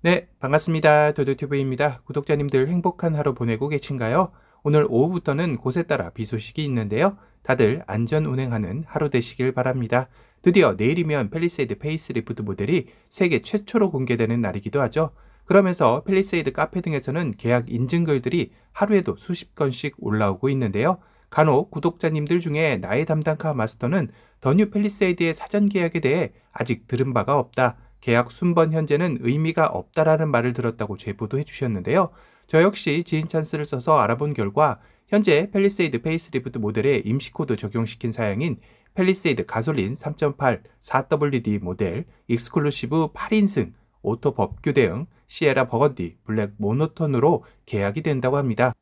네, 반갑습니다. 도도튜브입니다. 구독자님들 행복한 하루 보내고 계신가요? 오늘 오후부터는 곳에 따라 비 소식이 있는데요. 다들 안전 운행하는 하루 되시길 바랍니다. 드디어 내일이면 팰리세이드 페이스리프트 모델이 세계 최초로 공개되는 날이기도 하죠. 그러면서 팰리세이드 카페 등에서는 계약 인증글들이 하루에도 수십 건씩 올라오고 있는데요. 간혹 구독자님들 중에 나의 담당카 마스터는 더 뉴 팰리세이드의 사전 계약에 대해 아직 들은 바가 없다. 계약 순번 현재는 의미가 없다라는 말을 들었다고 제보도 해주셨는데요. 저 역시 지인 찬스를 써서 알아본 결과 현재 팰리세이드 페이스리프트 모델에 임시코드 적용시킨 사양인 팰리세이드 가솔린 3.8 4WD 모델, 익스클루시브 8인승, 오토 법규 대응, 시에라 버건디, 블랙 모노톤으로 계약이 된다고 합니다.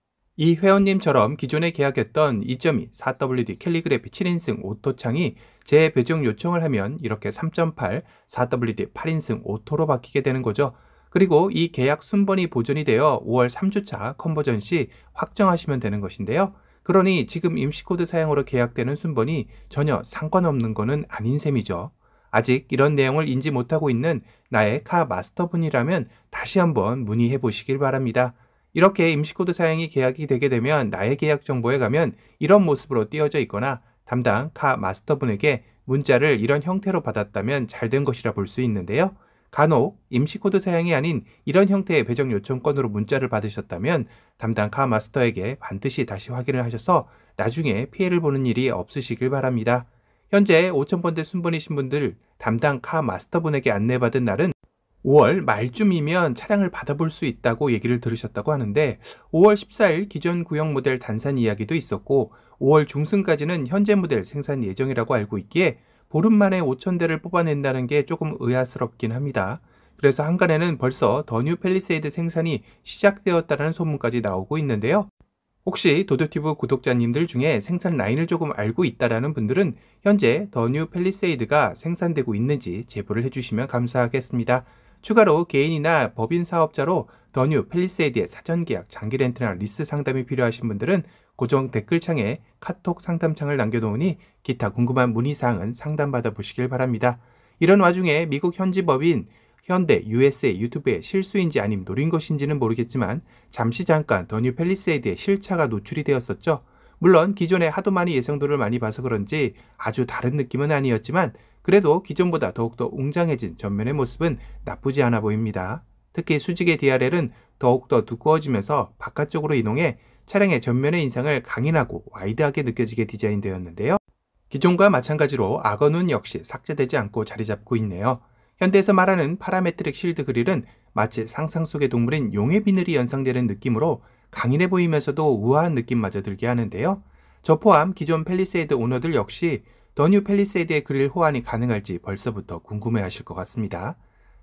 이 회원님처럼 기존에 계약했던 2.2 4WD 캘리그래피 7인승 오토창이 재배정 요청을 하면 이렇게 3.8 4WD 8인승 오토로 바뀌게 되는 거죠. 그리고 이 계약 순번이 보존이 되어 5월 3주차 컨버전 시 확정하시면 되는 것인데요. 그러니 지금 임시코드 사용으로 계약되는 순번이 전혀 상관없는 것은 아닌 셈이죠. 아직 이런 내용을 인지 못하고 있는 나의 카 마스터분이라면 다시 한번 문의해 보시길 바랍니다. 이렇게 임시코드 사용이 계약이 되게 되면 나의 계약 정보에 가면 이런 모습으로 띄어져 있거나 담당 카 마스터분에게 문자를 이런 형태로 받았다면 잘 된 것이라 볼 수 있는데요. 간혹 임시코드 사용이 아닌 이런 형태의 배정 요청 건으로 문자를 받으셨다면 담당 카 마스터에게 반드시 다시 확인을 하셔서 나중에 피해를 보는 일이 없으시길 바랍니다. 현재 5,000번대 순번이신 분들 담당 카 마스터분에게 안내받은 날은 5월 말쯤이면 차량을 받아볼 수 있다고 얘기를 들으셨다고 하는데 5월 14일 기존 구형 모델 단산 이야기도 있었고 5월 중순까지는 현재 모델 생산 예정이라고 알고 있기에 보름 만에 5,000대를 뽑아낸다는 게 조금 의아스럽긴 합니다. 그래서 한간에는 벌써 더 뉴 팰리세이드 생산이 시작되었다는 소문까지 나오고 있는데요. 혹시 도도티브 구독자님들 중에 생산 라인을 조금 알고 있다라는 분들은 현재 더 뉴 팰리세이드가 생산되고 있는지 제보를 해주시면 감사하겠습니다. 추가로 개인이나 법인 사업자로 더 뉴 팰리세이드의 사전 계약, 장기 렌트나 리스 상담이 필요하신 분들은 고정 댓글창에 카톡 상담창을 남겨놓으니 기타 궁금한 문의사항은 상담받아 보시길 바랍니다. 이런 와중에 미국 현지 법인 현대 USA 유튜브의 실수인지 아님 노린 것인지는 모르겠지만 잠깐 더 뉴 팰리세이드의 실차가 노출이 되었었죠. 물론 기존에 하도 많이 예상도를 많이 봐서 그런지 아주 다른 느낌은 아니었지만 그래도 기존보다 더욱더 웅장해진 전면의 모습은 나쁘지 않아 보입니다. 특히 수직의 DRL은 더욱더 두꺼워지면서 바깥쪽으로 이동해 차량의 전면의 인상을 강인하고 와이드하게 느껴지게 디자인되었는데요. 기존과 마찬가지로 악어눈 역시 삭제되지 않고 자리 잡고 있네요. 현대에서 말하는 파라메트릭 실드 그릴은 마치 상상 속의 동물인 용의 비늘이 연상되는 느낌으로 강인해 보이면서도 우아한 느낌마저 들게 하는데요. 저 포함 기존 팰리세이드 오너들 역시 더 뉴 팰리세이드의 그릴 호환이 가능할지 벌써부터 궁금해하실 것 같습니다.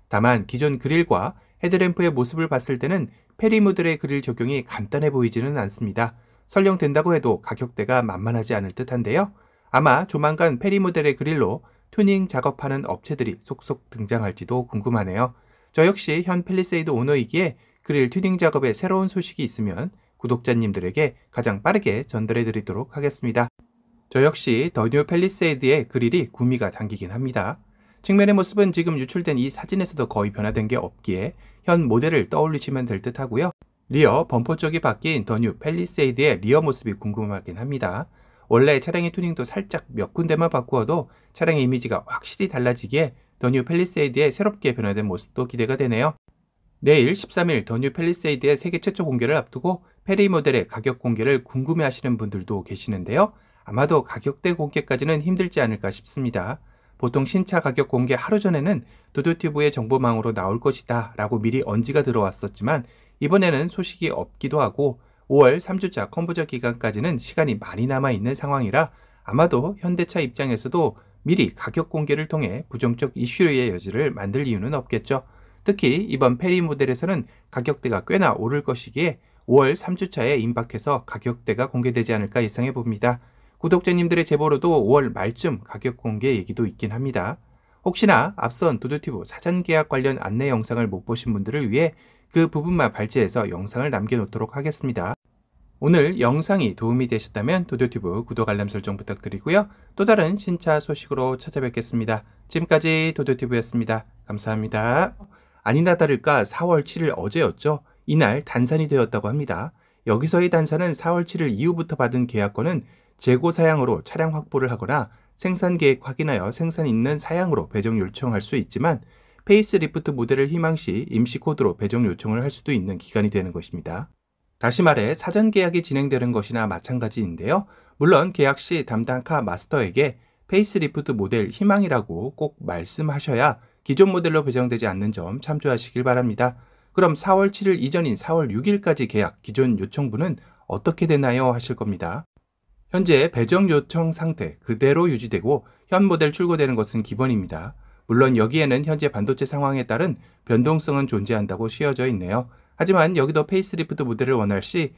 다만 기존 그릴과 헤드램프의 모습을 봤을 때는 페리 모델의 그릴 적용이 간단해 보이지는 않습니다. 설령 된다고 해도 가격대가 만만하지 않을 듯한데요. 아마 조만간 페리 모델의 그릴로 튜닝 작업하는 업체들이 속속 등장할지도 궁금하네요. 저 역시 현 팰리세이드 오너이기에 그릴 튜닝 작업에 새로운 소식이 있으면 구독자님들에게 가장 빠르게 전달해 드리도록 하겠습니다. 저 역시 더 뉴 팰리세이드의 그릴이 구미가 당기긴 합니다. 측면의 모습은 지금 유출된 이 사진에서도 거의 변화된 게 없기에 현 모델을 떠올리시면 될 듯 하고요. 리어 범퍼 쪽이 바뀐 더 뉴 팰리세이드의 리어 모습이 궁금하긴 합니다. 원래 차량의 튜닝도 살짝 몇 군데만 바꾸어도 차량의 이미지가 확실히 달라지기에 더 뉴 팰리세이드의 새롭게 변화된 모습도 기대가 되네요. 내일 13일 더 뉴 팰리세이드의 세계 최초 공개를 앞두고 페리 모델의 가격 공개를 궁금해하시는 분들도 계시는데요. 아마도 가격대 공개까지는 힘들지 않을까 싶습니다. 보통 신차 가격 공개 하루 전에는 도도튜브의 정보망으로 나올 것이다 라고 미리 언지가 들어왔었지만 이번에는 소식이 없기도 하고 5월 3주차 컨버전 기간까지는 시간이 많이 남아있는 상황이라 아마도 현대차 입장에서도 미리 가격 공개를 통해 부정적 이슈의 여지를 만들 이유는 없겠죠. 특히 이번 페리 모델에서는 가격대가 꽤나 오를 것이기에 5월 3주차에 임박해서 가격대가 공개되지 않을까 예상해 봅니다. 구독자님들의 제보로도 5월 말쯤 가격 공개 얘기도 있긴 합니다. 혹시나 앞선 도도튜브 사전 계약 관련 안내 영상을 못 보신 분들을 위해 그 부분만 발췌해서 영상을 남겨놓도록 하겠습니다. 오늘 영상이 도움이 되셨다면 도도튜브 구독 알람 설정 부탁드리고요. 또 다른 신차 소식으로 찾아뵙겠습니다. 지금까지 도도튜브였습니다. 감사합니다. 아니나 다를까 4월 7일 어제였죠. 이날 단산이 되었다고 합니다. 여기서의 단산은 4월 7일 이후부터 받은 계약권은 재고 사양으로 차량 확보를 하거나 생산 계획 확인하여 생산 있는 사양으로 배정 요청할 수 있지만 페이스리프트 모델을 희망 시 임시 코드로 배정 요청을 할 수도 있는 기간이 되는 것입니다. 다시 말해 사전 계약이 진행되는 것이나 마찬가지인데요. 물론 계약 시 담당 카 마스터에게 페이스리프트 모델 희망이라고 꼭 말씀하셔야 기존 모델로 배정되지 않는 점 참조하시길 바랍니다. 그럼 4월 7일 이전인 4월 6일까지 계약 기존 요청분은 어떻게 되나요? 하실 겁니다. 현재 배정 요청 상태 그대로 유지되고 현 모델 출고되는 것은 기본입니다. 물론 여기에는 현재 반도체 상황에 따른 변동성은 존재한다고 씌어져 있네요. 하지만 여기도 페이스리프트 모델을 원할 시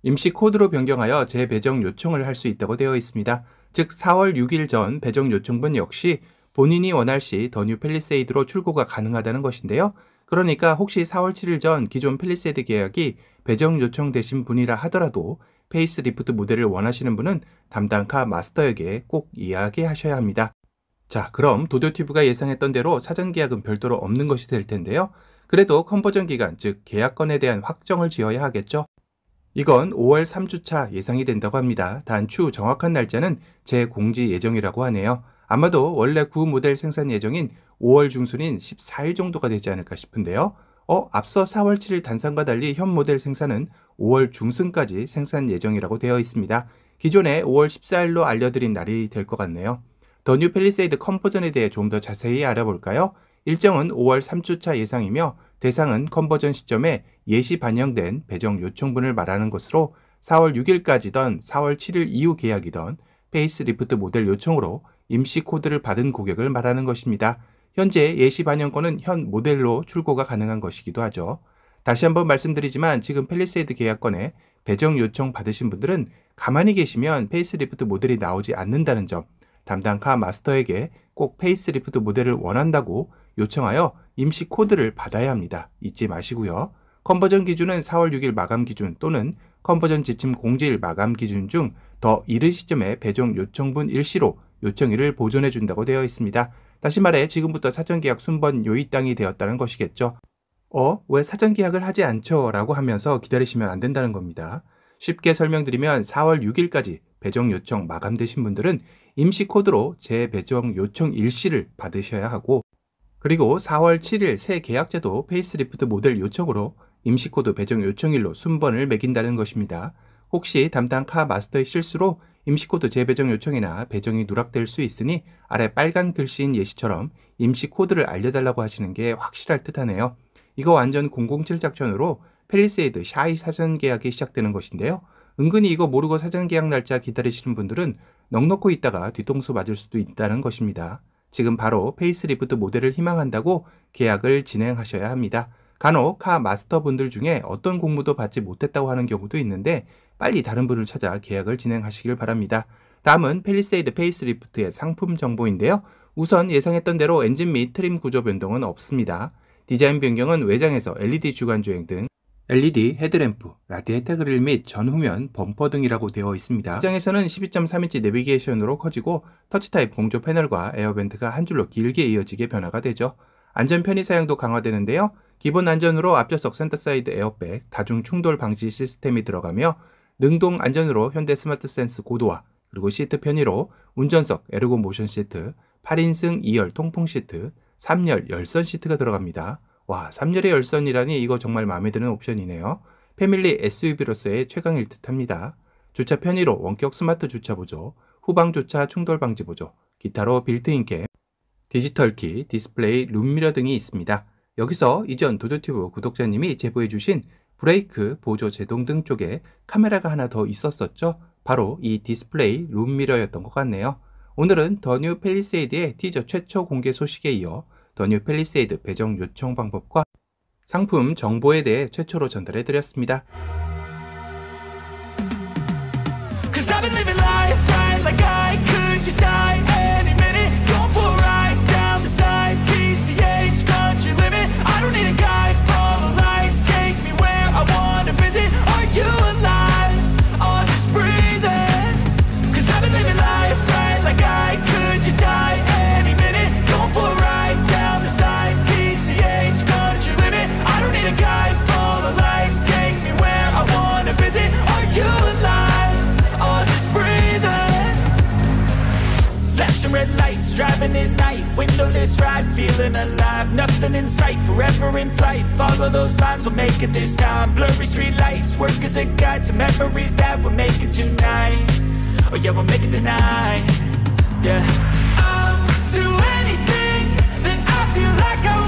임시 코드로 변경하여 재배정 요청을 할 수 있다고 되어 있습니다. 즉 4월 6일 전 배정 요청분 역시 본인이 원할 시 더 뉴 팰리세이드로 출고가 가능하다는 것인데요. 그러니까 혹시 4월 7일 전 기존 팰리세이드 계약이 배정 요청되신 분이라 하더라도 페이스리프트 모델을 원하시는 분은 담당 카 마스터에게 꼭 이야기하셔야 합니다. 자, 그럼 도도튜브가 예상했던 대로 사전 계약은 별도로 없는 것이 될 텐데요. 그래도 컨버전 기간, 즉 계약건에 대한 확정을 지어야 하겠죠. 이건 5월 3주차 예상이 된다고 합니다. 단 추후 정확한 날짜는 재공지 예정이라고 하네요. 아마도 원래 구 모델 생산 예정인 5월 중순인 14일 정도가 되지 않을까 싶은데요. 앞서 4월 7일 단산과 달리 현 모델 생산은 5월 중순까지 생산 예정이라고 되어 있습니다. 기존에 5월 14일로 알려드린 날이 될 것 같네요. 더 뉴 팰리세이드 컨버전에 대해 좀 더 자세히 알아볼까요? 일정은 5월 3주차 예상이며 대상은 컨버전 시점에 예시 반영된 배정 요청분을 말하는 것으로 4월 6일까지던 4월 7일 이후 계약이던 페이스리프트 모델 요청으로 임시 코드를 받은 고객을 말하는 것입니다. 현재 예시 반영권은 현 모델로 출고가 가능한 것이기도 하죠. 다시 한번 말씀드리지만 지금 팰리세이드 계약권에 배정 요청 받으신 분들은 가만히 계시면 페이스리프트 모델이 나오지 않는다는 점, 담당 카 마스터에게 꼭 페이스리프트 모델을 원한다고 요청하여 임시 코드를 받아야 합니다. 잊지 마시고요. 컨버전 기준은 4월 6일 마감 기준 또는 컨버전 지침 공지일 마감 기준 중 더 이른 시점에 배정 요청분 일시로 요청일을 보존해 준다고 되어 있습니다. 다시 말해 지금부터 사전계약 순번 요입당이 되었다는 것이겠죠. 왜 사전계약을 하지 않죠? 라고 하면서 기다리시면 안 된다는 겁니다. 쉽게 설명드리면 4월 6일까지 배정 요청 마감되신 분들은 임시 코드로 재배정 요청 일시를 받으셔야 하고, 그리고 4월 7일 새 계약자도 페이스리프트 모델 요청으로 임시 코드 배정 요청일로 순번을 매긴다는 것입니다. 혹시 담당 카 마스터의 실수로 임시 코드 재배정 요청이나 배정이 누락될 수 있으니 아래 빨간 글씨인 예시처럼 임시 코드를 알려달라고 하시는 게 확실할 듯하네요. 이거 완전 007 작전으로 팰리세이드 샤이 사전 계약이 시작되는 것인데요. 은근히 이거 모르고 사전 계약 날짜 기다리시는 분들은 넋 놓고 있다가 뒤통수 맞을 수도 있다는 것입니다. 지금 바로 페이스리프트 모델을 희망한다고 계약을 진행하셔야 합니다. 간혹 카 마스터 분들 중에 어떤 공무도 받지 못했다고 하는 경우도 있는데 빨리 다른 분을 찾아 계약을 진행하시길 바랍니다. 다음은 팰리세이드 페이스리프트의 상품 정보인데요. 우선 예상했던 대로 엔진 및 트림 구조 변동은 없습니다. 디자인 변경은 외장에서 LED 주간주행 등 LED 헤드램프, 라디에이터 그릴 및 전후면 범퍼 등이라고 되어 있습니다. 외장에서는 12.3인치 내비게이션으로 커지고 터치 타입 공조 패널과 에어벤트가 한 줄로 길게 이어지게 변화가 되죠. 안전 편의 사양도 강화되는데요. 기본 안전으로 앞좌석 센터사이드 에어백, 다중 충돌 방지 시스템이 들어가며 능동 안전으로 현대 스마트 센스 고도화, 그리고 시트 편의로 운전석 에르고 모션 시트, 8인승 2열 통풍 시트, 3열 열선 시트가 들어갑니다. 와, 3열의 열선이라니 이거 정말 마음에 드는 옵션이네요. 패밀리 SUV로서의 최강일 듯합니다. 주차 편의로 원격 스마트 주차 보조, 후방 주차 충돌 방지 보조, 기타로 빌트인 캠, 디지털 키, 디스플레이, 룸미러 등이 있습니다. 여기서 이전 도도튜브 구독자님이 제보해주신 브레이크, 보조, 제동등 쪽에 카메라가 하나 더 있었었죠? 바로 이 디스플레이 룸미러였던 것 같네요. 오늘은 더 뉴 팰리세이드의 티저 최초 공개 소식에 이어 더 뉴 팰리세이드 배정 요청 방법과 상품 정보에 대해 최초로 전달해드렸습니다. Country alive, nothing in sight, forever in flight. Follow those lines, we'll make it this time. Blurry street lights, work as a guide to memories that we're making tonight. Oh yeah, we'll make it tonight. Yeah, I'll do anything that I feel like I